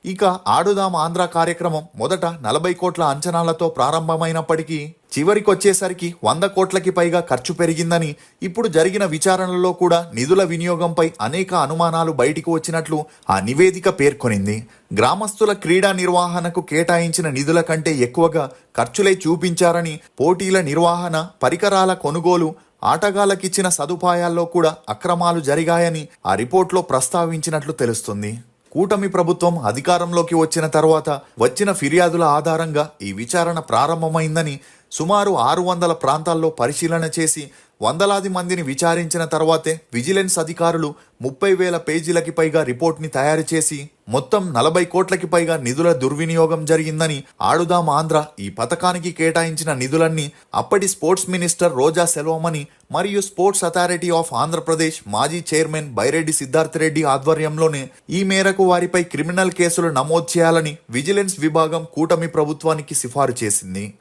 ఇక ఆడుదాం ఆంధ్ర కార్యక్రమం మొదట 40 కోట్ల అంచనాలతో ప్రారంభమైనప్పటికీ చివరికొచ్చేసరికి 100 కోట్లకి పైగా ఖర్చు పెరిగిందని, ఇప్పుడు జరిగిన విచారణలో కూడా నిధుల వినియోగంపై అనేక అనుమానాలు బయటికి వచ్చినట్లు ఆ నివేదిక పేర్కొనింది. గ్రామస్తుల క్రీడా నిర్వహణకు కేటాయించిన నిధుల కంటే ఎక్కువగా ఖర్చులే చూపించారని, పోటీల నిర్వహణ, పరికరాల కొనుగోలు, ఆటగాళ్లకిచ్చిన సదుపాయాల్లో కూడా అక్రమాలు జరిగాయని ఆ రిపోర్ట్లో ప్రస్తావించినట్లు తెలుస్తుంది. కూటమి ప్రభుత్వం అధికారంలోకి వచ్చిన తర్వాత వచ్చిన ఫిర్యాదుల ఆధారంగా ఈ విచారణ ప్రారంభమైందని, సుమారు 600 ప్రాంతాల్లో పరిశీలన చేసి వందలాది మందిని విచారించిన తర్వాతే విజిలెన్స్ అధికారులు 30,000 పేజీలకి పైగా రిపోర్ట్ని తయారు చేసి మొత్తం 40 కోట్లకి పైగా నిధుల దుర్వినియోగం జరిగిందని, ఆడుదాం ఆంధ్ర ఈ పథకానికి కేటాయించిన నిధులన్నీ అప్పటి స్పోర్ట్స్ మినిస్టర్ రోజా సెల్వమణి మరియు స్పోర్ట్స్ అథారిటీ ఆఫ్ ఆంధ్రప్రదేశ్ మాజీ చైర్మన్ బైరెడ్డి సిద్ధార్థ రెడ్డి ఆధ్వర్యంలోనే ఈ మేరకు వారిపై క్రిమినల్ కేసులు నమోదు చేయాలని విజిలెన్స్ విభాగం కూటమి ప్రభుత్వానికి సిఫారు చేసింది.